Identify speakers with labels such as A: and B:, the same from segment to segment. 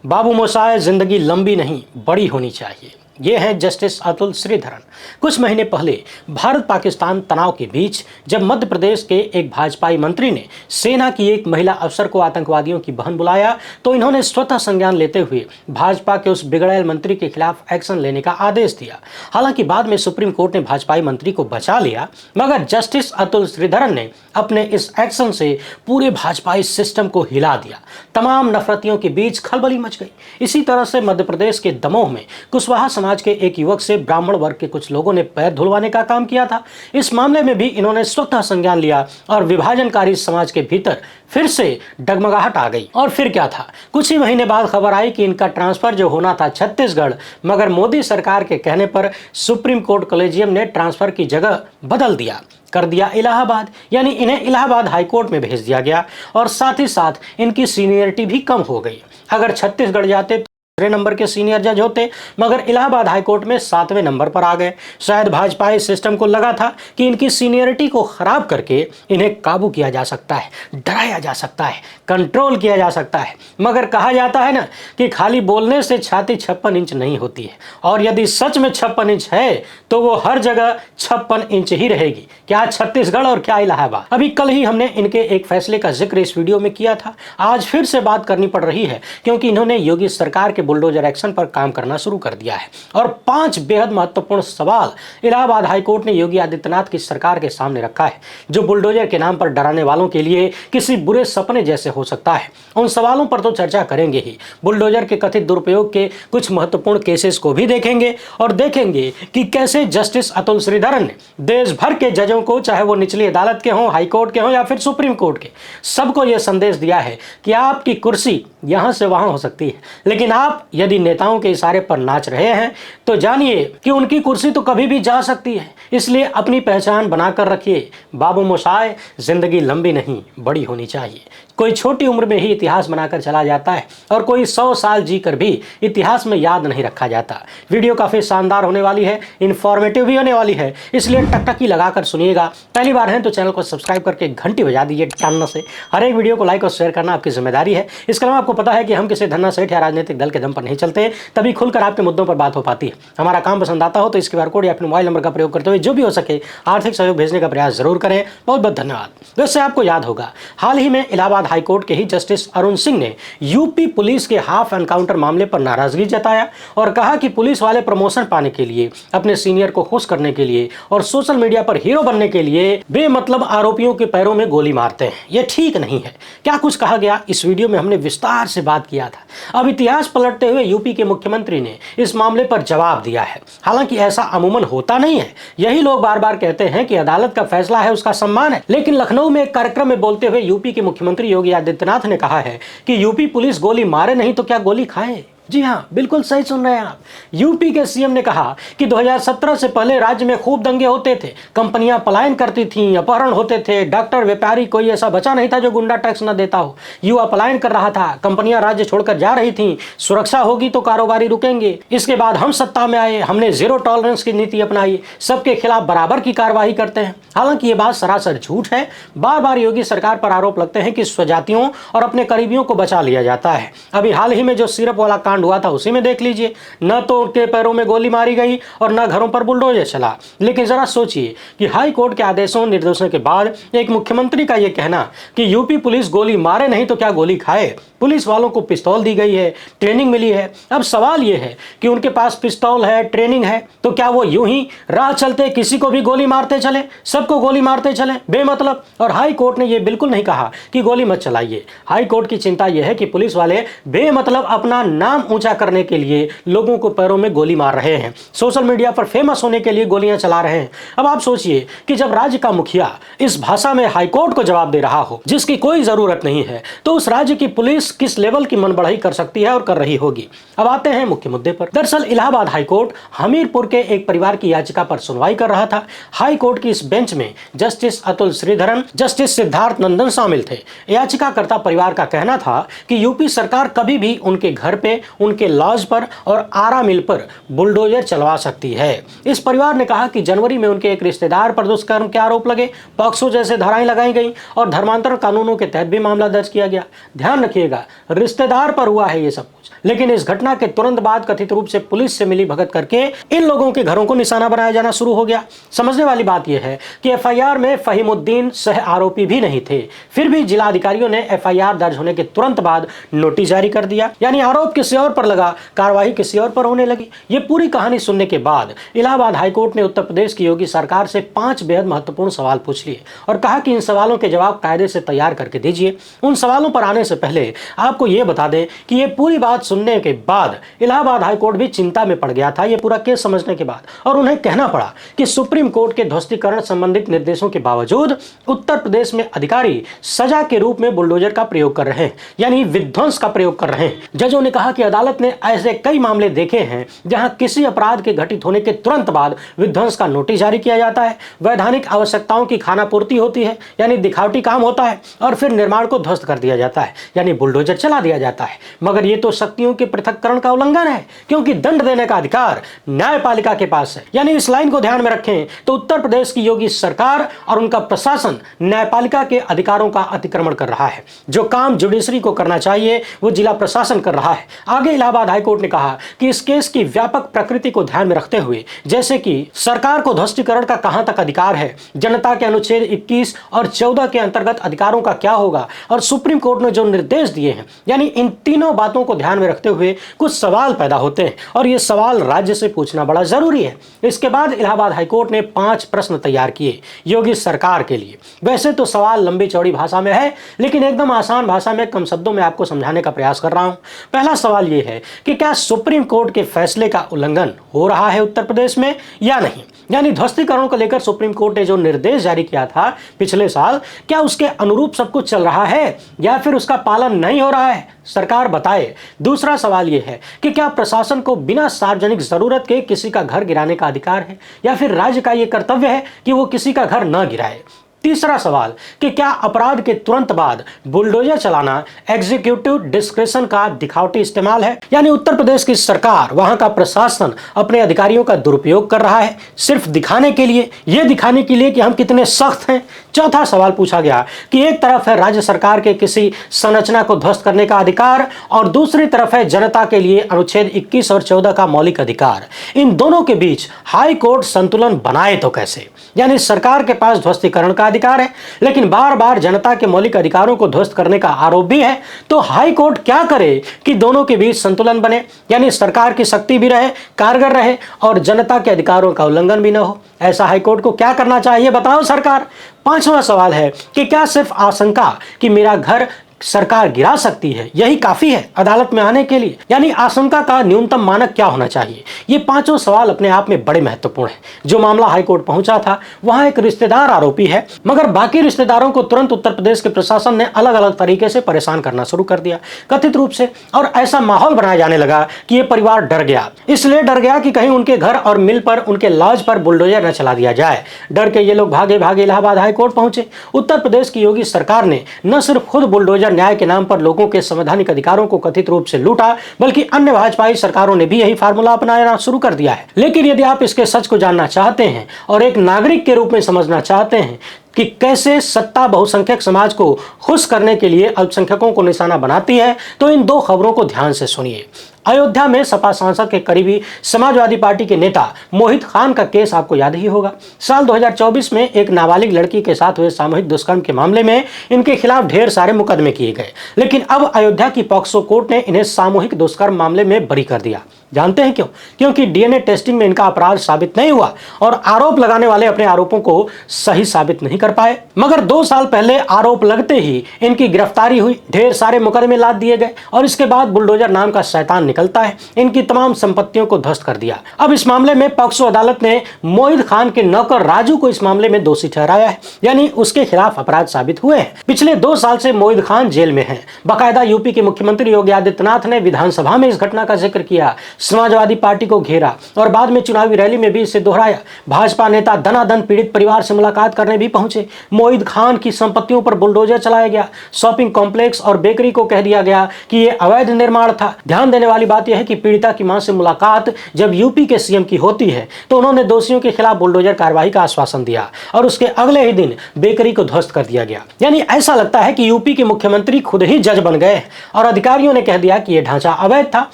A: बाबू मोशाय जिंदगी लंबी नहीं बड़ी होनी चाहिए। ये है जस्टिस अतुल श्रीधरन। कुछ महीने पहले भारत पाकिस्तान तनाव के बीच जब मध्य प्रदेश के एक भाजपाई मंत्री ने सेना की एक महिला अफसर को आतंकवादियों की बहन बुलाया तो इन्होंने स्वतः संज्ञान लेते हुए भाजपा के उस बिगड़ैल मंत्री के खिलाफ एक्शन लेने का आदेश दिया। हालांकि बाद में सुप्रीम कोर्ट ने भाजपाई मंत्री को बचा लिया, मगर जस्टिस अतुल श्रीधरन ने अपने इस एक्शन से पूरे भाजपाई सिस्टम को हिला दिया। तमाम नफरतियों के बीच खलबली मच गई। इसी तरह से मध्य प्रदेश के दमोह में कुशवाहा समाज के एक युवक से ब्राह्मण वर्ग के कुछ लोगों ने पैर धुलवाने का काम किया था। इस मामले में भी इन्होंने स्वतः संज्ञान लिया और विभाजनकारी समाज के भीतर फिर से डगमगाहट आ गई। और फिर क्या था, कुछ ही महीने बाद खबर आई कि इनका ट्रांसफर जो होना था छत्तीसगढ़, मगर मोदी सरकार के कहने पर सुप्रीम कोर्ट कॉलेजियम ने ट्रांसफर की जगह बदल दिया, कर दिया इलाहाबाद। यानी इन्हें इलाहाबाद हाईकोर्ट में भेज दिया गया और साथ ही साथ इनकी सीनियरिटी भी कम हो गई। अगर छत्तीसगढ़ जाते तो दूसरे नंबर के सीनियर जज होते, मगर इलाहाबाद हाईकोर्ट में 7वें नंबर पर आ गए। शायद भाजपा सिस्टम को लगा था कि इनकी सीनियरिटी को खराब करके इन्हें काबू किया जा सकता है, डराया जा सकता है, कंट्रोल किया जा सकता है। मगर कहा जाता है ना कि खाली बोलने से छाती 56 इंच नहीं होती है, और यदि सच में 56 इंच है तो वो हर जगह 56 इंच ही रहेगी, क्या छत्तीसगढ़ और क्या इलाहाबाद। अभी कल ही हमने इनके एक फैसले का जिक्र इस वीडियो में किया था। आज फिर से बात करनी पड़ रही है क्योंकि इन्होंने योगी सरकार के बुलडोजर एक्शन पर काम करना शुरू कर दिया है और 5 बेहद महत्वपूर्ण सवाल इलाहाबाद हाईकोर्ट ने योगी आदित्यनाथ की सरकार के सामने रखा है, जो बुलडोजर के नाम पर डराने वालों के लिए किसी बुरे सपने जैसे हो सकता है। उन सवालों पर तो चर्चा करेंगे ही, बुलडोजर के कथित दुरुपयोग के कुछ महत्वपूर्ण केसेस को भी देखेंगे और देखेंगे कि कैसे जस्टिस अतुल श्रीधरन ने देश भर के जजों को, चाहे वो निचली अदालत के हों, हाई कोर्ट के हों या फिर सुप्रीम कोर्ट के, सबको यह संदेश दिया है कि आपकी कुर्सी यहां से वहां हो सकती है, लेकिन आप यदि नेताओं के इशारे पर नाच रहे हैं तो जानिए कि उनकी कुर्सी तो कभी भी जा सकती है। इसलिए अपनी पहचान बनाकर रखिए। बाबू मोशाय जिंदगी लंबी नहीं बड़ी होनी चाहिए। कोई छोटी उम्र में ही इतिहास बनाकर चला जाता है और कोई 100 साल जीकर भी इतिहास में याद नहीं रखा जाता। वीडियो काफी शानदार होने वाली है, इन्फॉर्मेटिव भी होने वाली है, इसलिए टकटकी लगाकर सुनिएगा। पहली बार है तो चैनल को सब्सक्राइब करके घंटी बजा दीजिए टन से। हर एक वीडियो को लाइक और शेयर करना आपकी जिम्मेदारी है। इसके अलावा आपको पता है कि हम किसी धन्ना सेठ या राजनीतिक दल के दम पर नहीं चलते, तभी खुलकर आपके मुद्दों पर बात हो पाती है। हमारा काम पसंद आता हो तो इस QR कोड या अपने मोबाइल नंबर का प्रयोग करते हुए जो भी हो सके आर्थिक सहयोग भेजने का प्रयास जरूर करें। बहुत बहुत धन्यवाद। वैसे आपको याद होगा, हाल ही में इलाहाबाद हाईकोर्ट के ही जस्टिस अरुण सिंह ने यूपी पुलिस के हाफ एनकाउंटर मामले पर नाराजगी जताया और कहा कि पुलिस वाले प्रमोशन पाने के लिए, अपने सीनियर को खुश करने के लिए और सोशल मीडिया पर हीरो बनने के लिए बेमतलब आरोपियों के पैरों में गोली मारते हैं। यह ठीक नहीं है। क्या कुछ कहा गया, इस वीडियो में हमने विस्तार से बात किया था। अब इतिहास पलटते हुए यूपी के मुख्यमंत्री ने इस मामले पर जवाब दिया है। हालांकि ऐसा अमूमन होता नहीं है। यही लोग बार बार कहते हैं कि अदालत का फैसला है, उसका सम्मान है, लेकिन लखनऊ में एक कार्यक्रम में बोलते हुए यूपी के मुख्यमंत्री योगी आदित्यनाथ ने कहा है कि यूपी पुलिस गोली मारे नहीं तो क्या गोली खाए। जी हाँ, बिल्कुल सही सुन रहे हैं आप। यूपी के सीएम ने कहा कि 2017 से पहले राज्य में खूब दंगे होते थे, कंपनियां पलायन करती थीं, अपहरण होते थे, डॉक्टर, व्यापारी, कोई ऐसा बचा नहीं था जो गुंडा टैक्स न देता हो, युवा पलायन कर रहा था, कंपनियां राज्य छोड़कर जा रही थीं, सुरक्षा होगी तो कारोबारी रुकेंगे। इसके बाद हम सत्ता में आए, हमने जीरो टॉलरेंस की नीति अपनाई, सबके खिलाफ बराबर की कार्रवाई करते हैं। हालांकि ये बात सरासर झूठ है। बार बार योगी सरकार पर आरोप लगते हैं कि स्वजातियों और अपने करीबियों को बचा लिया जाता है। अभी हाल ही में जो सिरप वाला कांड हुआ था उसी में देख लीजिए, न तो उनके पैरों में गोली मारी गई और न घरों पर बुलडोजर चला। लेकिन जरा सोचिए कि हाई कोर्ट के आदेशों निर्देशों के बाद एक मुख्यमंत्री का यह कहना कि यूपी पुलिस गोली मारे नहीं तो क्या गोली खाए। पुलिस वालों को पिस्तौल दी गई है, ट्रेनिंग मिली है। अब सवाल यह है कि उनके पास पिस्तौल है, ट्रेनिंग है, तो क्या वो यूं ही राह चलते किसी को भी गोली मारते चले, सबको गोली मारते चले बेमतलब। और हाई कोर्ट ने यह बिल्कुल नहीं कहा कि गोली मत चलाइए। हाई कोर्ट की चिंता यह है कि पुलिस वाले बेमतलब अपना नाम ऊंचा करने के लिए लोगों को पैरों में गोली मार रहे हैं, सोशल मीडिया पर फेमस होने के लिए गोलियां चला रहे हैं। अब आप सोचिए कि जब राज्य का मुखिया इस भाषा में हाई कोर्ट को जवाब दे रहा हो जिसकी कोई जरूरत नहीं है, तो उस राज्य की पुलिस किस लेवल की मनबढ़ाई कर सकती है और कर रही होगी। अब आते हैं मुख्य मुद्दे पर। दरअसल इलाहाबाद हाईकोर्ट हमीरपुर के एक परिवार की याचिका पर सुनवाई कर रहा था। हाई कोर्ट की इस बेंच में जस्टिस अतुल श्रीधरन, जस्टिस सिद्धार्थ नंदन शामिल थे। याचिकाकर्ता परिवार का कहना था कि यूपी सरकार कभी भी उनके घर पे उनके लॉज पर और आरा मिल पर बुलडोजर चलवा सकती है। इस परिवार ने कहा कि जनवरी में उनके एक रिश्तेदार पर दुष्कर्म के आरोप लगे, पॉक्सो जैसे धाराएं लगाई गई और धर्मांतरण कानूनों के तहत भी मामला दर्ज किया गया। ध्यान रखिएगा, रिश्तेदार पर हुआ है ये सब कुछ, लेकिन इस घटना के तुरंत बाद कथित रूप से पुलिस से मिली भगत करके इन लोगों के घरों को निशाना बनाया जाना शुरू हो गया। समझने वाली बात यह है कि एफआईआर में फहीमुद्दीन सह आरोपी भी नहीं थे, फिर भी जिला अधिकारियों ने एफआईआर दर्ज होने के तुरंत बाद नोटिस जारी कर दिया, यानी आरोप किसी और पर लगा, कार्रवाई किसी और पर होने लगी। ये पूरी कहानी सुनने के बाद इलाहाबाद हाईकोर्ट ने उत्तर प्रदेश की योगी सरकार से 5 बेहद महत्वपूर्ण सवाल पूछ लिए और कहा कि इन सवालों के जवाब कायदे से तैयार करके दीजिए। उन सवालों पर आने से पहले आपको यह बता दें कि ये पूरी बात सुनने के बाद इलाहाबाद हाईकोर्ट भी चिंता में पड़ गया था, ये पूरा केस समझने के बाद, और उन्हें कहना पड़ा कि सुप्रीम कोर्ट के ध्वस्तीकरण संबंधित निर्देशों के बावजूद उत्तर प्रदेश में अधिकारी सजा के रूप में बुलडोजर का प्रयोग कर रहे हैं, यानी विध्वंस का प्रयोग कर रहे हैं। जजों ने कहा कि अदालत ने ऐसे कई मामले देखे हैं जहां किसी अपराध के घटित होने के तुरंत बाद विध्वंस का नोटिस जारी किया जाता है, वैधानिक आवश्यकताओं की खानापूर्ति होती है, यानी दिखावटी काम होता है, और फिर निर्माण को ध्वस्त कर दिया जाता है, यानी बुलडोजर चला दिया जाता है। मगर ये तो शक्तियों के पृथक्करण का उल्लंघन है, क्योंकि दंड देने का अधिकार न्यायपालिका के पास है। यानी इस लाइन को ध्यान में रखें तो उत्तर प्रदेश की योगी सरकार और उनका प्रशासन न्यायपालिका के अधिकारों का अतिक्रमण कर रहा है। जो काम जुडिशरी को करना चाहिए वो जिला प्रशासन कर रहा है। आगे इलाहाबाद हाईकोर्ट ने कहा कि इस केस की व्यापक प्रकृति को ध्यान में रखते हुए, जैसे कि सरकार को ध्वस्तीकरण का कहां तक अधिकार है, जनता के अनुच्छेद 21 और 14 के अंतर्गत अधिकारों का क्या होगा, और सुप्रीम कोर्ट ने जो निर्देश दिए हैं, यानी इन तीनों बातों को ध्यान में रखते हुए कुछ सवाल पैदा होते हैं और ये सवाल राज्य से पूछना बड़ा जरूरी है। इसके बाद इलाहाबाद हाईकोर्ट ने 5 प्रश्न तैयार किए योगी सरकार के लिए। वैसे तो सवाल लंबी चौड़ी भाषा में है, लेकिन एकदम आसान भाषा में कम शब्दों में आपको समझाने का प्रयास कर रहा हूं। पहला सवाल यह है कि क्या सुप्रीम कोर्ट के फैसले का उल्लंघन हो रहा है उत्तर प्रदेश में या नहीं, यानी ध्वस्तीकरण को लेकर सुप्रीम कोर्ट ने जो निर्देश जारी किया था पिछले साल, क्या उसके अनुरूप सब कुछ चल रहा है या फिर उसका पालन नहीं हो रहा है, सरकार बताए। दूसरा सवाल यह है कि क्या प्रशासन को बिना सार्वजनिक जरूरत के किसी का घर गिराने का अधिकार है या फिर राज्य का यह कर्तव्य है कि वो किसी का घर न गिराए। तीसरा सवाल कि क्या अपराध के तुरंत बाद बुलडोजर चलाना एग्जीक्यूटिव डिस्क्रेशन का दिखावटी इस्तेमाल है, यानी उत्तर प्रदेश की सरकार, वहां का प्रशासन अपने अधिकारियों का दुरुपयोग कर रहा है सिर्फ दिखाने के लिए, ये दिखाने के लिए कि हम कितने सख्त हैं। चौथा सवाल पूछा गया कि एक तरफ है राज्य सरकार के किसी संरचना को ध्वस्त करने का अधिकार और दूसरी तरफ है जनता के लिए अनुच्छेद 21 और 14 का मौलिक अधिकार। इन दोनों के बीच हाई कोर्ट संतुलन बनाए तो कैसे, यानी सरकार के पास ध्वस्तीकरण का अधिकार है लेकिन बार बार जनता के मौलिक अधिकारों को ध्वस्त करने का आरोप भी है, तो हाई कोर्ट क्या करे कि दोनों के बीच संतुलन बने, यानी सरकार की शक्ति भी रहे, कारगर रहे और जनता के अधिकारों का उल्लंघन भी न हो। ऐसा हाई कोर्ट को क्या करना चाहिए बताओ सरकार। पांचवा सवाल है कि क्या सिर्फ आशंका कि मेरा घर सरकार गिरा सकती है यही काफी है अदालत में आने के लिए, यानी आशंका का न्यूनतम मानक क्या होना चाहिए। ये पांचों सवाल अपने आप में बड़े महत्वपूर्ण हैं। जो मामला हाईकोर्ट पहुंचा था वहां एक रिश्तेदार आरोपी है, मगर बाकी रिश्तेदारों को तुरंत उत्तर प्रदेश के प्रशासन ने अलग अलग तरीके से परेशान करना शुरू कर दिया कथित रूप से, और ऐसा माहौल बनाया जाने लगा कि ये परिवार डर गया। इसलिए डर गया कि कहीं उनके घर और मिल पर, उनके लॉज पर बुलडोजर न चला दिया जाए। डर के ये लोग भागे भागे इलाहाबाद हाईकोर्ट पहुंचे। उत्तर प्रदेश की योगी सरकार ने न सिर्फ खुद बुलडोजर न्याय के नाम पर लोगों के संवैधानिक अधिकारों को कथित रूप से लूटा, बल्कि अन्य भाजपाई सरकारों ने भी यही फार्मूला अपनाना शुरू कर दिया है। लेकिन यदि आप इसके सच को जानना चाहते हैं और एक नागरिक के रूप में समझना चाहते हैं कि कैसे सत्ता बहुसंख्यक समाज को खुश करने के लिए अल्पसंख्यकों को निशाना बनाती है, तो इन 2 खबरों को ध्यान से सुनिए। अयोध्या में सपा सांसद के करीबी समाजवादी पार्टी के नेता मोहित खान का केस आपको याद ही होगा। साल 2024 में एक नाबालिग लड़की के साथ हुए सामूहिक दुष्कर्म के मामले में इनके खिलाफ ढेर सारे मुकदमे किए गए, लेकिन अब अयोध्या की पॉक्सो कोर्ट ने इन्हें सामूहिक दुष्कर्म मामले में बरी कर दिया। जानते हैं क्यों? क्योंकि डीएनए टेस्टिंग में इनका अपराध साबित नहीं हुआ और आरोप लगाने वाले अपने आरोपों को सही साबित नहीं कर पाए। मगर 2 साल पहले आरोप लगते ही इनकी गिरफ्तारी हुई, ढेर सारे मुकदमे लाद दिए गए और इसके बाद बुलडोजर नाम का शैतान निकलता है, इनकी तमाम संपत्तियों को ध्वस्त कर दिया। अब इस मामले में पॉक्सो अदालत ने मोहित खान के नौकर राजू को इस मामले में दोषी ठहराया है, यानी उसके खिलाफ अपराध साबित हुए हैं। पिछले 2 साल से मोहित खान जेल में है। बाकायदा यूपी के मुख्यमंत्री योगी आदित्यनाथ ने विधानसभा में इस घटना का जिक्र किया। समाजवादी पार्टी को घेरा और बाद में चुनावी रैली में भी इसे दोहराया। भाजपा नेता दनादन पीड़ित परिवार से मुलाकात करने भी पहुंचे। मोहित खान की संपत्तियों पर बुलडोजर चलाया गया। शॉपिंग कॉम्प्लेक्स और बेकरी को कह दिया गया कि यह अवैध निर्माण था। ध्यान देने वाली बात यह है कि पीड़िता की मां से मुलाकात जब यूपी के सीएम की होती है तो उन्होंने दोषियों के खिलाफ बुलडोजर कार्रवाई का आश्वासन दिया और उसके अगले ही दिन बेकरी को ध्वस्त कर दिया गया। यानी ऐसा लगता है कि यूपी के मुख्यमंत्री खुद ही जज बन गए और अधिकारियों ने कह दिया कि यह ढांचा अवैध था,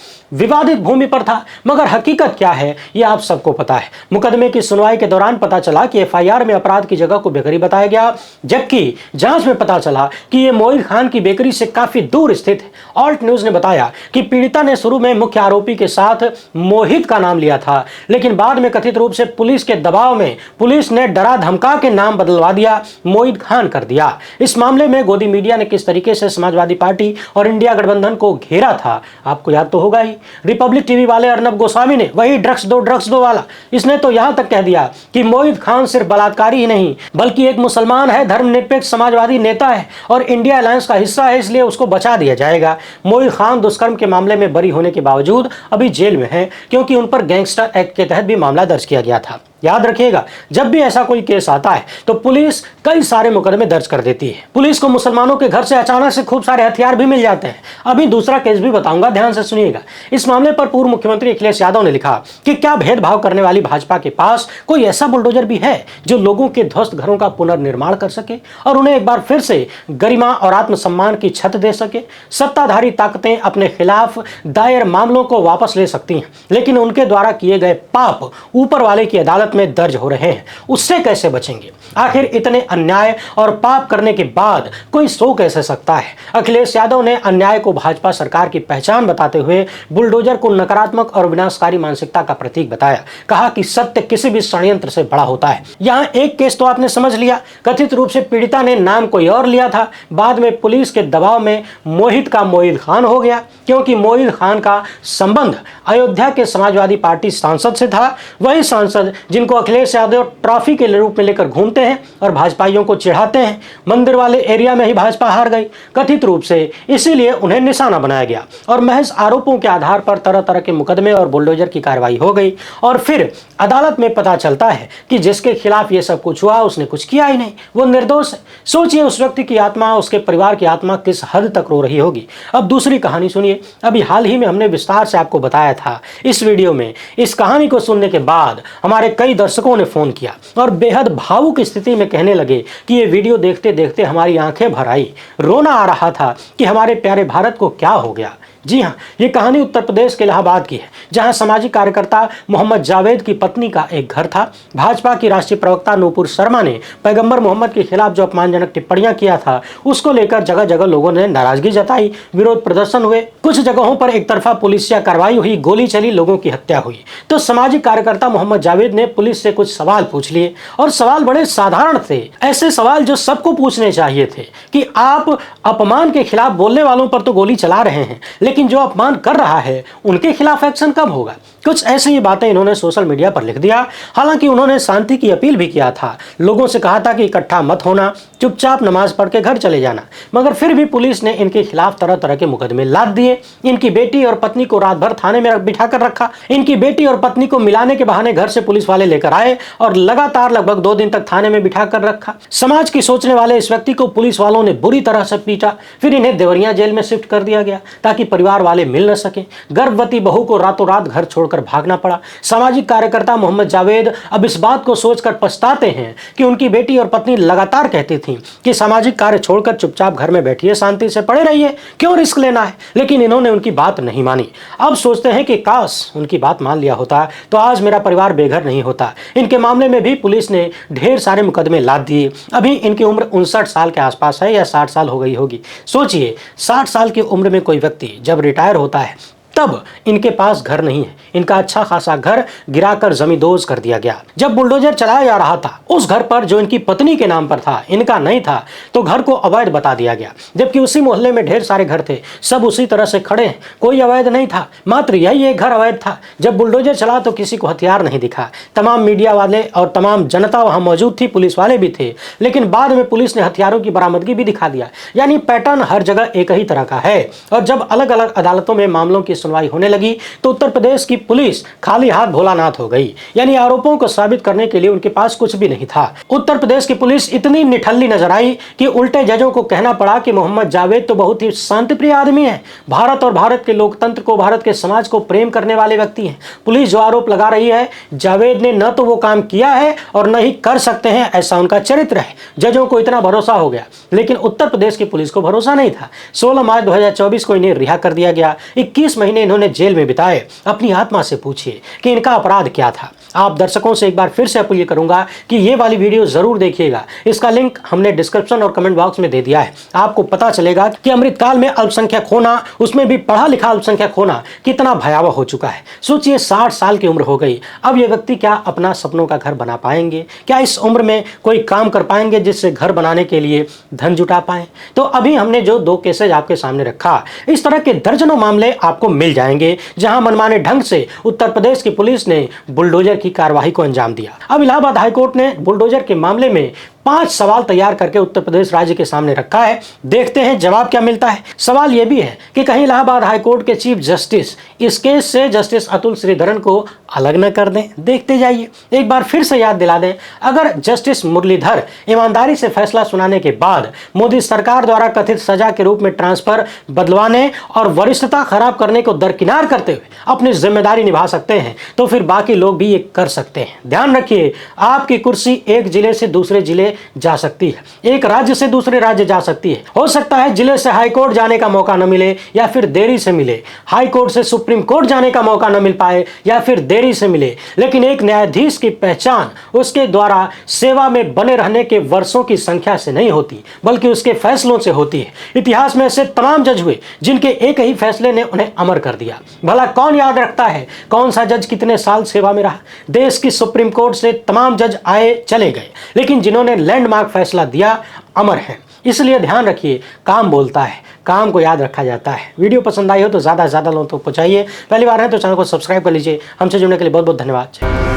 A: विवादित भूमि पर था। मगर हकीकत क्या है यह आप सबको पता है। मुकदमे की सुनवाई के दौरान पता चला कि एफआईआर में अपराध की जगह को बेकरी बताया गया, जबकि जांच में पता चला कि यह मोहित खान की बेकरी से काफी दूर स्थित है। ऑल्ट न्यूज ने बताया कि पीड़िता ने शुरू में मुख्य आरोपी के साथ मोहित का नाम लिया था, लेकिन बाद में कथित रूप से पुलिस के दबाव में पुलिस ने डरा धमका के नाम बदलवा दिया, मोहित खान कर दिया। इस मामले में गोदी मीडिया ने किस तरीके से समाजवादी पार्टी और इंडिया गठबंधन को घेरा था आपको याद तो होगा ही। रिपब्लिक टीवी वाले अर्नब गोस्वामी ने, वही ड्रग्स दो वाला, इसने तो यहां तक कह दिया कि मोहित खान सिर्फ बलात्कारी ही नहीं बल्कि एक मुसलमान है, धर्मनिरपेक्ष समाजवादी नेता है और इंडिया अलायंस का हिस्सा है, इसलिए उसको बचा दिया जाएगा। मोहित खान दुष्कर्म के मामले में बरी होने के बावजूद अभी जेल में है, क्योंकि उन पर गैंगस्टर एक्ट के तहत भी मामला दर्ज किया गया था। याद रखिएगा, जब भी ऐसा कोई केस आता है तो पुलिस कई सारे मुकदमे दर्ज कर देती है। पुलिस को मुसलमानों के घर से अचानक से खूब सारे हथियार भी मिल जाते हैं। अभी दूसरा केस भी बताऊंगा, ध्यान से सुनिएगा। इस मामले पर पूर्व मुख्यमंत्री अखिलेश यादव ने लिखा कि क्या भेदभाव करने वाली भाजपा के पास कोई ऐसा बुलडोजर भी है जो लोगों के ध्वस्त घरों का पुनर्निर्माण कर सके और उन्हें एक बार फिर से गरिमा और आत्मसम्मान की छत दे सके। सत्ताधारी ताकतें अपने खिलाफ दायर मामलों को वापस ले सकती हैं, लेकिन उनके द्वारा किए गए पाप ऊपर वाले की अदालत में दर्ज हो रहे हैं, उससे कैसे बचेंगे? आखिर इतने अन्याय और पाप करने के बाद कोई सो कैसे सकता है? अखिलेश यादव ने अन्याय को भाजपा सरकार की पहचान बताते हुए बुलडोजर को नकारात्मक और विनाशकारी मानसिकता का प्रतीक बताया। कहा कि सत्य किसी भी षड्यंत्र से बड़ा होता है। यहां एक केस तो आपने समझ लिया, कथित रूप से पीड़िता ने नाम कोई और लिया था, बाद में पुलिस के दबाव में मोहित का मोहित खान हो गया, क्योंकि मोहित खान का संबंध अयोध्या के समाजवादी पार्टी सांसद से था। वही सांसद जिनको अखिलेश यादव ट्रॉफी के रूप में लेकर घूमते हैं और भाजपाइयों को चिढ़ाते हैं। मंदिर वाले एरिया में ही भाजपा हार गई कथित रूप से, इसीलिए उन्हें निशाना बनाया गया और महज आरोपों के आधार पर तरह तरह के मुकदमे और बुलडोजर की कार्रवाई हो गई। और फिर अदालत में पता चलता है कि जिसके खिलाफ ये सब कुछ हुआ उसने कुछ किया ही नहीं, वो निर्दोष है। सोचिए उस व्यक्ति की आत्मा, उसके परिवार की आत्मा किस हद तक रो रही होगी। अब दूसरी कहानी सुनिए। अभी हाल ही में हमने विस्तार से आपको बताया था इस वीडियो में। इस कहानी को सुनने के बाद हमारे कई दर्शकों ने फोन किया और बेहद भावुक स्थिति में कहने लगे कि ये वीडियो देखते देखते हमारी आंखें भर आई, रोना आ रहा था कि हमारे प्यारे भारत को क्या हो गया। जी हाँ, ये कहानी उत्तर प्रदेश के इलाहाबाद की है, जहां सामाजिक कार्यकर्ता मोहम्मद जावेद की पत्नी का एक घर था। भाजपा की राष्ट्रीय प्रवक्ता नूपुर शर्मा ने पैगंबर मोहम्मद के खिलाफ जो अपमानजनक टिप्पणियां किया था, उसको लेकर जगह जगह लोगों ने नाराजगी जताई, विरोध प्रदर्शन हुए, कुछ जगहों पर एक तरफा पुलिसिया कार्रवाई हुई, गोली चली, लोगों की हत्या हुई। तो सामाजिक कार्यकर्ता मोहम्मद जावेद ने पुलिस से कुछ सवाल पूछ लिए और सवाल बड़े साधारण थे, ऐसे सवाल जो सबको पूछने चाहिए थे कि आप अपमान के खिलाफ बोलने वालों पर तो गोली चला रहे हैं, लेकिन जो अपमान कर रहा है उनके खिलाफ एक्शन कब होगा? कुछ ऐसी ही बातें इन्होंने सोशल मीडिया पर लिख दिया। हालांकि उन्होंने शांति की अपील भी किया था, लोगों से कहा था कि इकट्ठा मत होना, चुपचाप नमाज पढ़ के घर चले जाना। मगर फिर भी पुलिस ने इनके खिलाफ तरह तरह के मुकदमे लाद दिए। इनकी बेटी और पत्नी को रात भर थाने में बिठा कर रखा। इनकी बेटी और पत्नी को मिलाने के बहाने घर से पुलिस वाले लेकर आए और लगातार लगभग 2 दिन तक थाने में बिठा कर रखा। समाज की सोचने वाले इस व्यक्ति को पुलिस वालों ने बुरी तरह से पीटा। फिर इन्हें देवरिया जेल में शिफ्ट कर दिया गया ताकि परिवार वाले मिल न सके। गर्भवती बहू को रातों रात घर छोड़कर भागना पड़ा। सामाजिक कार्यकर्ता मोहम्मद जावेद अब इस बात को सोचकर पछताते हैं कि उनकी बेटी और पत्नी लगातार कहती थी कि सामाजिक कार्य छोड़कर चुपचाप घर में बैठिए, शांति से पड़े रहिए, क्यों रिस्क लेना है। लेकिन इन्होंने उनकी बात नहीं मानी। अब सोचते हैं कि काश उनकी बात मान लिया होता तो आज मेरा परिवार बेघर नहीं होता। इनके मामले में भी पुलिस ने ढेर सारे मुकदमे लाद दिए। अभी इनकी उम्र 59 साल के आसपास है या 60 साल हो गई होगी। सोचिए 60 साल की उम्र में कोई व्यक्ति जब रिटायर होता है तब इनके पास घर नहीं है। इनका अच्छा खासा घर गिराकर जमींदोज कर दिया गया। जब बुलडोजर चलाया जा रहा था उस घर पर जो इनकी पत्नी के नाम पर था, इनका नहीं था, तो घर को अवैध बता दिया गया। जबकि उसी मोहल्ले में ढेर सारे घर थे, सब उसी तरह से खड़े हैं, कोई अवैध नहीं था, मात्र यही एक घर अवैध था। जब बुलडोजर चला तो किसी को हथियार नहीं दिखा। तमाम मीडिया वाले और तमाम जनता वहां मौजूद थी, पुलिस वाले भी थे, लेकिन बाद में पुलिस ने हथियारों की बरामदगी भी दिखा दिया। यानी पैटर्न हर जगह एक ही तरह का है। और जब अलग अलग अदालतों में मामलों की सुनवाई होने लगी तो उत्तर प्रदेश की पुलिस खाली हाथ भोलानाथ हो गई, यानी आरोपों को साबित करने के लिए उनके पास कुछ भी नहीं था। उत्तर प्रदेश की पुलिस इतनी निठल्ली नजर आई कि उल्टे जजों को कहना पड़ा कि मोहम्मद जावेद तो बहुत ही शांतिप्रिय आदमी है, भारत और भारत के लोकतंत्र को, भारत के समाज को प्रेम करने वाले व्यक्ति हैं। पुलिस जो आरोप लगा रही है, जावेद ने न तो वो काम किया है और न ही कर सकते हैं, ऐसा उनका चरित्र है। जजों को इतना भरोसा हो गया, लेकिन उत्तर प्रदेश की पुलिस को भरोसा नहीं था। 16 मार्च 2024 को इन्हें रिहा कर दिया गया। 21 महीने इन्होंने जेल में बिताए। अपनी आत्मा से पूछिए कि इनका अपराध क्या था। आप दर्शकों से एक बार फिर से अपील करूंगा कि ये वाली वीडियो जरूर देखिएगा। इसका लिंक हमने डिस्क्रिप्शन और कमेंट बॉक्स में दे दिया है। आपको पता चलेगा कि अमृतकाल में अल्पसंख्यक होना, उसमें भी पढ़ा लिखा अल्पसंख्यक होना, कितना भयावह हो चुका है। सोचिए 60 साल की उम्र हो गई, अब ये व्यक्ति क्या अपना सपनों का घर बना पाएंगे? क्या इस उम्र में कोई काम कर पाएंगे जिससे घर बनाने के लिए धन जुटा पाए? तो अभी हमने जो 2 केसेज आपके सामने रखा, इस तरह के दर्जनों मामले आपको मिल जाएंगे जहां मनमाने ढंग से उत्तर प्रदेश की पुलिस ने बुलडोजर की कार्रवाई को अंजाम दिया। अब इलाहाबाद हाईकोर्ट ने बुलडोजर के मामले में 5 सवाल तैयार करके उत्तर प्रदेश राज्य के सामने रखा है। देखते हैं जवाब क्या मिलता है। सवाल यह भी है कि कहीं इलाहाबाद हाईकोर्ट के चीफ जस्टिस इस केस से जस्टिस अतुल श्रीधरन को अलग न कर दें। देखते जाइए। एक बार फिर से याद दिला दें, अगर जस्टिस मुरलीधर ईमानदारी से फैसला सुनाने के बाद मोदी सरकार द्वारा कथित सजा के रूप में ट्रांसफर बदलवाने और वरिष्ठता खराब करने को दरकिनार करते हुए अपनी जिम्मेदारी निभा सकते हैं, तो फिर बाकी लोग भी ये कर सकते हैं। ध्यान रखिए, आपकी कुर्सी एक जिले से दूसरे जिले जा सकती है, एक राज्य से दूसरे राज्य जा सकती है। हो सकता है जिले से हाई कोर्ट जाने का मौका न मिले या फिर देरी से मिले, हाई कोर्ट से सुप्रीम कोर्ट जाने का मौका न मिल पाए या फिर देरी से मिले, लेकिन एक न्यायाधीश की पहचान उसके द्वारा सेवा में बने रहने के वर्षों की संख्या से नहीं होती, बल्कि उसके फैसलों से होती है। इतिहास में ऐसे तमाम जज हुए जिनके एक ही फैसले ने उन्हें अमर कर दिया। भला कौन याद रखता है कौन सा जज कितने साल सेवा में रहा? देश की सुप्रीम कोर्ट से तमाम जज आए चले गए, लेकिन जिन्होंने लैंडमार्क फैसला दिया अमर है। इसलिए ध्यान रखिए, काम बोलता है, काम को याद रखा जाता है। वीडियो पसंद आई हो तो ज़्यादा से ज़्यादा लोगों तक पहुंचाइए। पहली बार है तो चैनल को सब्सक्राइब कर लीजिए। हमसे जुड़ने के लिए बहुत बहुत धन्यवाद।